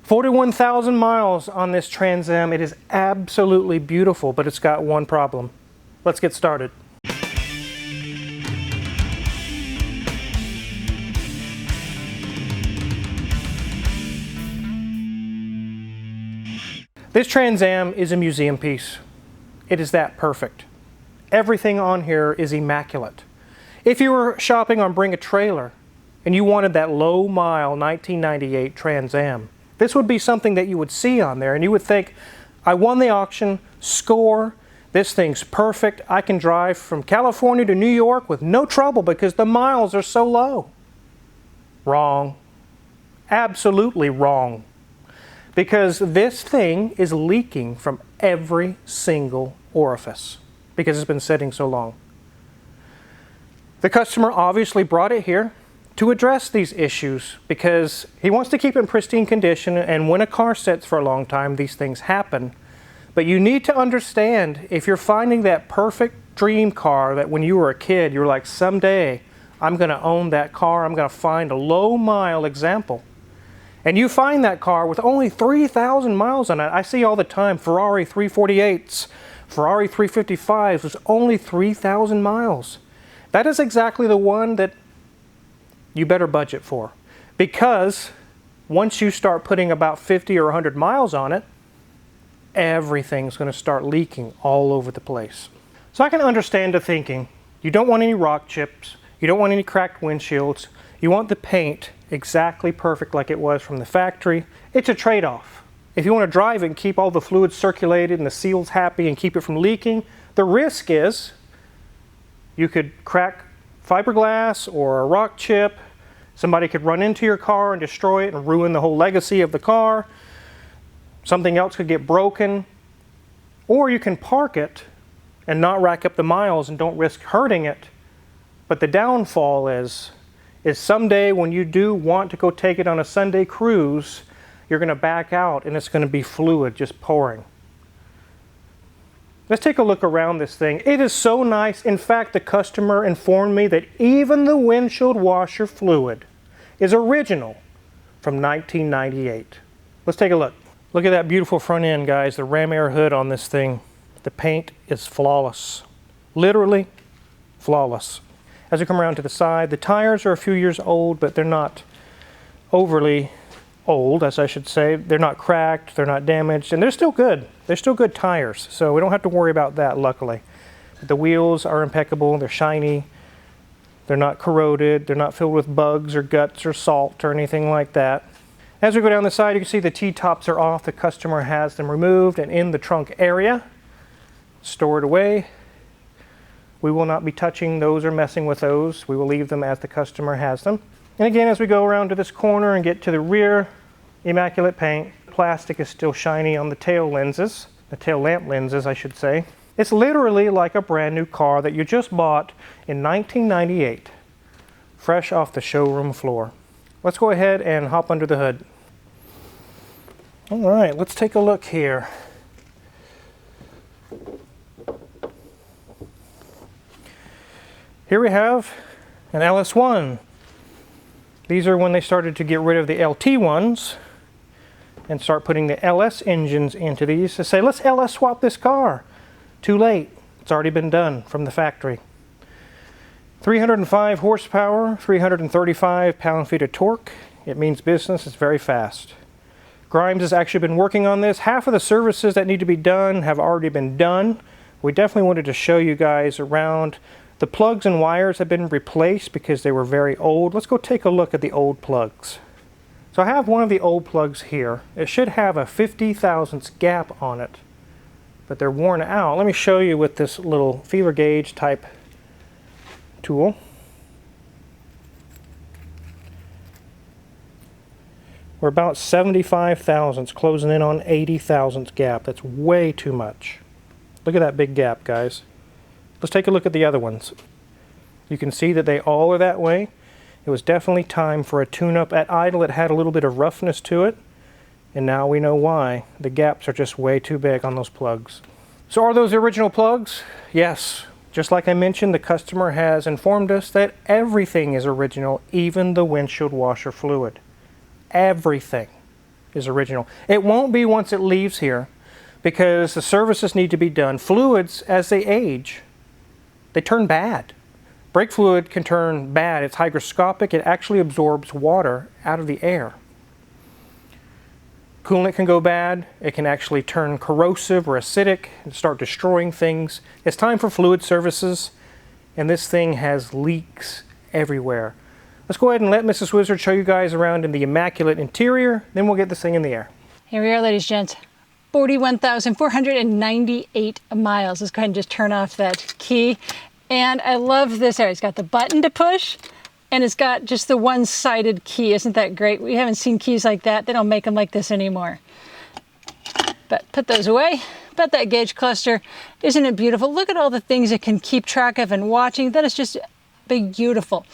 41,000 miles on this Trans Am. It is absolutely beautiful, but it's got one problem. Let's get started. This Trans Am is a museum piece. It is that perfect. Everything on here is immaculate. If you were shopping on Bring a Trailer and you wanted that low mile 1998 Trans Am, this would be something that you would see on there and you would think, I won the auction, score, this thing's perfect. I can drive from California to New York with no trouble because the miles are so low. Wrong. Absolutely wrong. Because this thing is leaking from every single orifice because it's been sitting so long. The customer obviously brought it here to address these issues because he wants to keep it in pristine condition, and when a car sits for a long time, these things happen. But you need to understand, if you're finding that perfect dream car that when you were a kid, you were like, someday I'm going to own that car, I'm going to find a low mile example. And you find that car with only 3,000 miles on it. I see all the time Ferrari 348s, Ferrari 355s with only 3,000 miles. That is exactly the one that you better budget for. Because once you start putting about 50 or 100 miles on it, everything's going to start leaking all over the place. So I can understand the thinking. You don't want any rock chips. You don't want any cracked windshields. You want the paint exactly perfect like it was from the factory. It's a trade-off. If you want to drive it and keep all the fluids circulated and the seals happy and keep it from leaking, the risk is you could crack fiberglass or a rock chip. Somebody could run into your car and destroy it and ruin the whole legacy of the car. Something else could get broken. Or you can park it and not rack up the miles and don't risk hurting it. But the downfall is someday when you do want to go take it on a Sunday cruise, you're going to back out and it's going to be fluid just pouring. Let's take a look around this thing. It is so nice. In fact, the customer informed me that even the windshield washer fluid is original from 1998. Let's take a look. Look at that beautiful front end, guys. The ram air hood on this thing. The paint is flawless. Literally flawless. As we come around to the side, the tires are a few years old, but they're not overly old, as I should say. They're not cracked, they're not damaged, and they're still good. They're still good tires, so we don't have to worry about that, luckily. But the wheels are impeccable, they're shiny, they're not corroded, they're not filled with bugs or guts or salt or anything like that. As we go down the side, you can see the T-tops are off. The customer has them removed and in the trunk area, stored away. We will not be touching those or messing with those. We will leave them as the customer has them. And again, as we go around to this corner and get to the rear, immaculate paint. Plastic is still shiny on the tail lenses, the tail lamp lenses, I should say. It's literally like a brand new car that you just bought in 1998, fresh off the showroom floor. Let's go ahead and hop under the hood. All right, let's take a look here. Here we have an LS1. These are when they started to get rid of the LT ones and start putting the LS engines into these to say, let's LS swap this car. Too late. It's already been done from the factory. 305 horsepower, 335 pound-feet of torque. It means business. It's very fast. Grimes has actually been working on this. Half of the services that need to be done have already been done. We definitely wanted to show you guys around. The plugs and wires have been replaced because they were very old. Let's go take a look at the old plugs. So I have one of the old plugs here. It should have a 50 thousandths gap on it, but they're worn out. Let me show you with this little feeler gauge type tool. We're about 75 thousandths, closing in on 80 thousandths gap. That's way too much. Look at that big gap, guys. Let's take a look at the other ones. You can see that they all are that way. It was definitely time for a tune-up. At idle, it had a little bit of roughness to it, and now we know why. The gaps are just way too big on those plugs. So are those original plugs? Yes. Just like I mentioned, the customer has informed us that everything is original, even the windshield washer fluid. Everything. is original. It won't be once it leaves here because the services need to be done. Fluids, as they age, they turn bad. Brake fluid can turn bad. It's hygroscopic. It actually absorbs water out of the air. Coolant can go bad. It can actually turn corrosive or acidic and start destroying things. It's time for fluid services, and this thing has leaks everywhere. Let's go ahead and let Mrs. Wizard show you guys around in the immaculate interior, then we'll get this thing in the air. Here we are, ladies and gents. 41,498 miles. Let's go ahead and just turn off that key. And I love this area. It's got the button to push, and it's got just the one-sided key. Isn't that great? We haven't seen keys like that. They don't make them like this anymore. But put those away. But that gauge cluster, isn't it beautiful? Look at all the things it can keep track of and watching. That is just beautiful.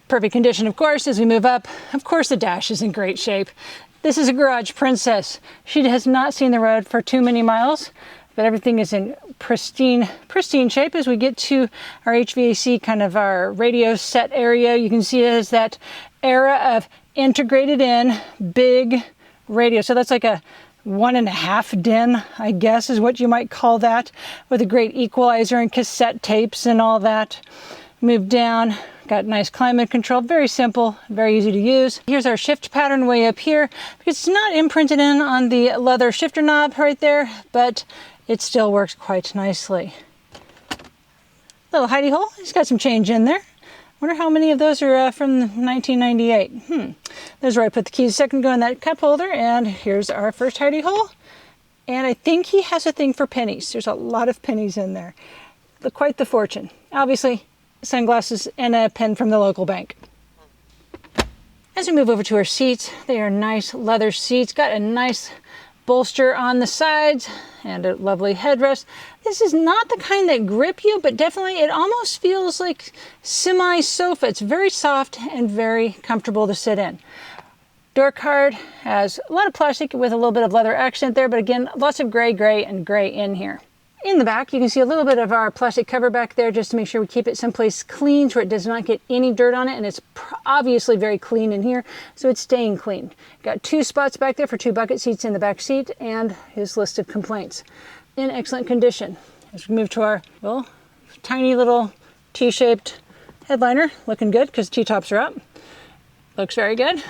Perfect condition, of course, as we move up. Of course, the dash is in great shape. This is a garage princess. She has not seen the road for too many miles, but everything is in pristine shape. As we get to our HVAC, kind of our radio set area, you can see it has that era of integrated in big radio. So that's like a 1.5 DIN, I guess, is what you might call that, with a great equalizer and cassette tapes and all that. Move down. Got nice climate control, very simple, very easy to use. Here's our shift pattern way up here. It's not imprinted in on the leather shifter knob right there, but it still works quite nicely. Little hidey hole, it's got some change in there. Wonder how many of those are from 1998. There's where I put the keys a second ago in that cup holder, and here's our first hidey hole. And I think he has a thing for pennies. There's a lot of pennies in there. Quite the fortune. Obviously, sunglasses and a pen from the local bank. As we move over to our seats, they are nice leather seats. Got a nice bolster on the sides and a lovely headrest. This is not the kind that grip you, but definitely it almost feels like semi-sofa. It's very soft and very comfortable to sit in. Door card has a lot of plastic with a little bit of leather accent there, but again, lots of gray, and gray in here. In the back, you can see a little bit of our plastic cover back there just to make sure we keep it someplace clean so it does not get any dirt on it, and it's obviously very clean in here, so it's staying clean. Got 2 spots back there for 2 bucket seats in the back seat, and his list of complaints. In excellent condition. As we move to our, well, tiny little T-shaped headliner, looking good because T-tops are up. Looks very good.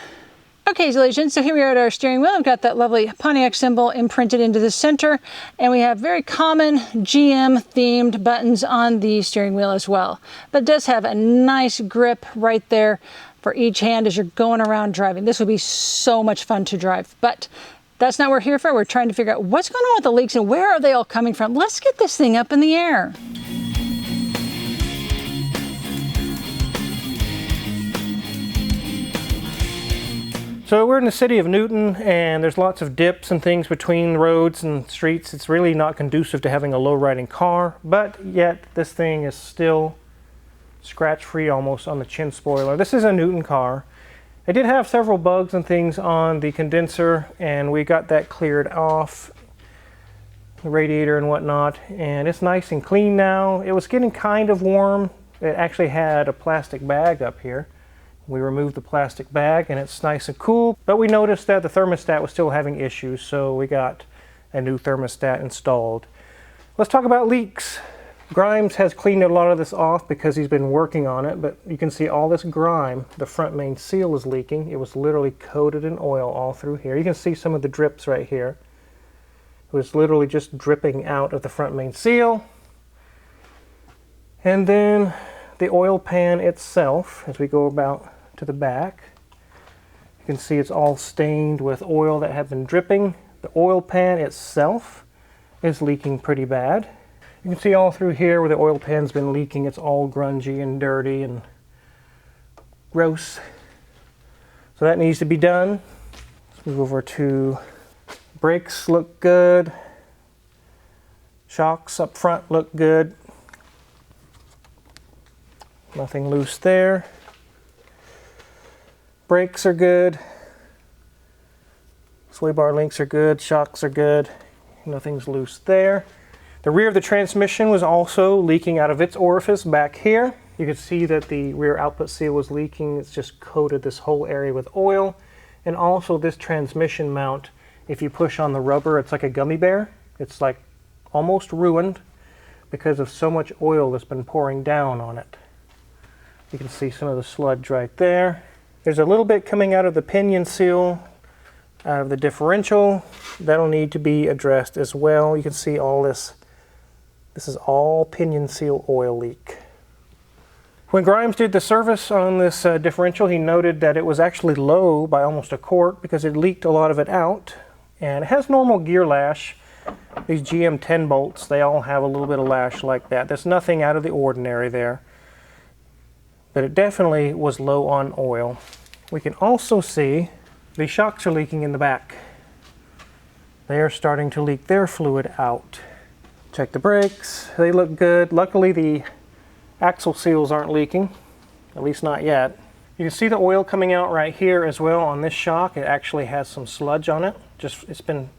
Okay, so here we are at our steering wheel. We've got that lovely Pontiac symbol imprinted into the center, and we have very common GM themed buttons on the steering wheel as well. But it does have a nice grip right there for each hand as you're going around driving. This would be so much fun to drive, but that's not what we're here for. We're trying to figure out what's going on with the leaks and where are they all coming from. Let's get this thing up in the air. So we're in the city of Newton, and there's lots of dips and things between roads and streets. It's really not conducive to having a low-riding car, but yet this thing is still scratch-free almost on the chin spoiler. This is a Newton car. It did have several bugs and things on the condenser, and we got that cleared off, the radiator and whatnot, and it's nice and clean now. It was getting kind of warm. It actually had a plastic bag up here. We removed the plastic bag and it's nice and cool, but we noticed that the thermostat was still having issues, so we got a new thermostat installed. Let's talk about leaks. Grimes has cleaned a lot of this off because he's been working on it, but you can see all this grime. The front main seal is leaking. It was literally coated in oil all through here. You can see some of the drips right here. It was literally just dripping out of the front main seal. And then the oil pan itself, as we go about to the back, you can see it's all stained with oil that had been dripping. The oil pan itself is leaking pretty bad. You can see all through here where the oil pan's been leaking, it's all grungy and dirty and gross. So that needs to be done. Let's move over to brakes. Look good. Shocks up front look good. Nothing loose there. Brakes are good. Sway bar links are good. Shocks are good. Nothing's loose there. The rear of the transmission was also leaking out of its orifice back here. You can see that the rear output seal was leaking. It's just coated this whole area with oil. And also this transmission mount, if you push on the rubber, it's like a gummy bear. It's like almost ruined because of so much oil that's been pouring down on it. You can see some of the sludge right there. There's a little bit coming out of the pinion seal, out of the differential. That'll need to be addressed as well. You can see all this. This is all pinion seal oil leak. When Grimes did the service on this differential, he noted that it was actually low by almost a quart because it leaked a lot of it out. And it has normal gear lash. These GM 10 bolts, they all have a little bit of lash like that. There's nothing out of the ordinary there. But it definitely was low on oil. We can also see the shocks are leaking in the back. They are starting to leak their fluid out. Check the brakes, they look good. Luckily the axle seals aren't leaking, at least not yet. You can see the oil coming out right here as well on this shock. It actually has some sludge on it. It's been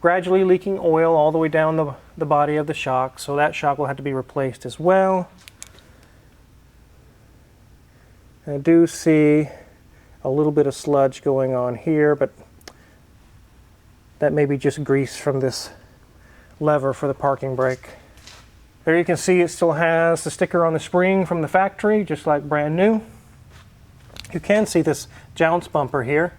gradually leaking oil all the way down the body of the shock, so that shock will have to be replaced as well. I do see a little bit of sludge going on here, but that may be just grease from this lever for the parking brake. There you can see it still has the sticker on the spring from the factory, just like brand new. You can see this jounce bumper here.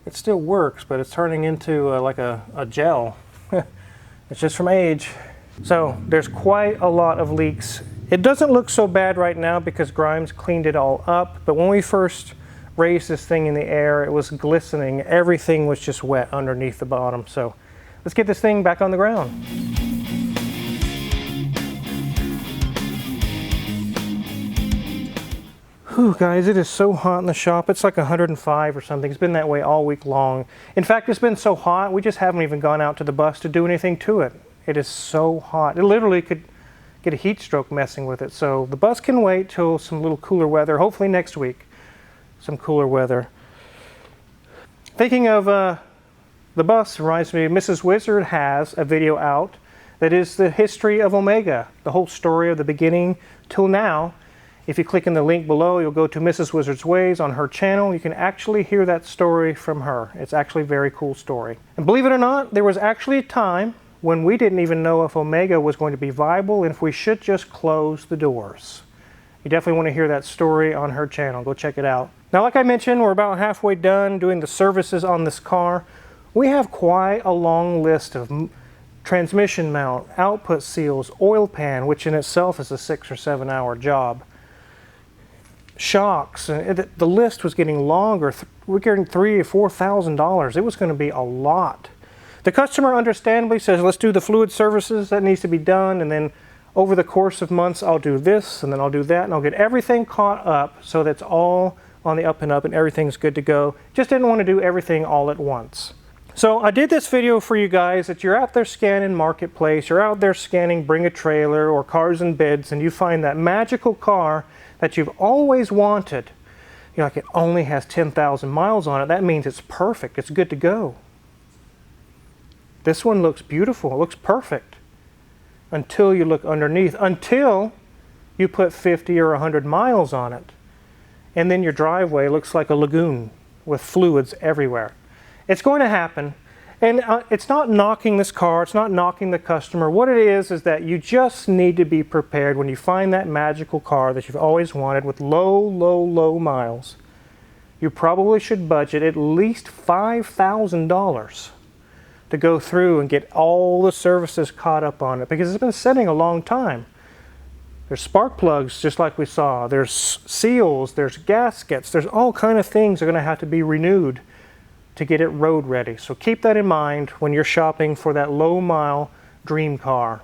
It still works, but it's turning into like a gel. It's just from age. So there's quite a lot of leaks. It doesn't look so bad right now because Grimes cleaned it all up, but when we first raised this thing in the air, it was glistening. Everything was just wet underneath the bottom. So let's get this thing back on the ground. Whew, guys, it is so hot in the shop. It's like 105 or something. It's been that way all week long. In fact, it's been so hot, we just haven't even gone out to the bus to do anything to it. It is so hot. It literally could get a heat stroke messing with it. So the bus can wait till some little cooler weather, hopefully next week, some cooler weather. Thinking of the bus reminds me, Mrs. Wizard has a video out that is the history of Omega, the whole story of the beginning till now. If you click in the link below, you'll go to Mrs. Wizard's Ways on her channel. You can actually hear that story from her. It's actually a very cool story. And believe it or not, there was actually a time when we didn't even know if Omega was going to be viable and if we should just close the doors. You definitely want to hear that story on her channel. Go check it out. Now, like I mentioned, we're about halfway done doing the services on this car. We have quite a long list of transmission mount, output seals, oil pan, which in itself is a 6 or 7 hour job. Shocks, the list was getting longer. We're getting $3,000 or $4,000. It was going to be a lot. The customer understandably says, let's do the fluid services, that needs to be done, and then over the course of months I'll do this, and then I'll do that, and I'll get everything caught up so that's all on the up and up and everything's good to go. Just didn't want to do everything all at once. So I did this video for you guys that you're out there scanning Marketplace, you're out there scanning Bring a Trailer or Cars and Bids, and you find that magical car that you've always wanted. You're like, it only has 10,000 miles on it. That means it's perfect. It's good to go. This one looks beautiful. It looks perfect. Until you look underneath. Until you put 50 or 100 miles on it. And then your driveway looks like a lagoon with fluids everywhere. It's going to happen. And it's not knocking this car, it's not knocking the customer. What it is that you just need to be prepared when you find that magical car that you've always wanted with low miles. You probably should budget at least $5,000 to go through and get all the services caught up on it because it's been sitting a long time. There's spark plugs, just like we saw. There's seals, there's gaskets, there's all kind of things that are going to have to be renewed to get it road ready. So keep that in mind when you're shopping for that low mile dream car.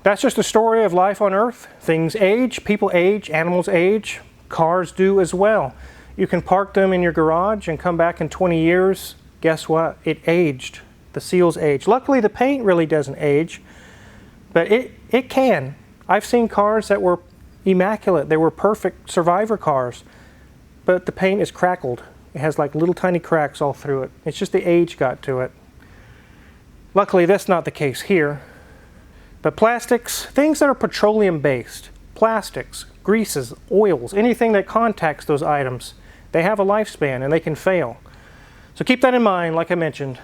That's just the story of life on Earth. Things age, people age, animals age, cars do as well. You can park them in your garage and come back in 20 years. Guess what? It aged. The seals age. Luckily the paint really doesn't age, but it can. I've seen cars that were immaculate. They were perfect survivor cars, but the paint is crackled. It has like little tiny cracks all through it. It's just the age got to it. Luckily, that's not the case here. But plastics, things that are petroleum based, plastics, greases, oils, anything that contacts those items, They have a lifespan and they can fail. So keep that in mind, like I mentioned.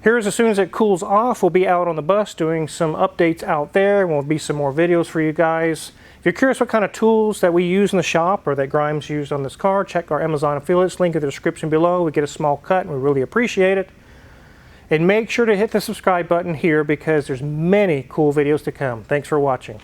Here's as soon as it cools off, we'll be out on the bus doing some updates out there. There'll be some more videos for you guys. If you're curious what kind of tools that we use in the shop or that Grimes used on this car, check our Amazon affiliates link in the description below. We get a small cut and we really appreciate it. And make sure to hit the subscribe button here because there's many cool videos to come. Thanks for watching.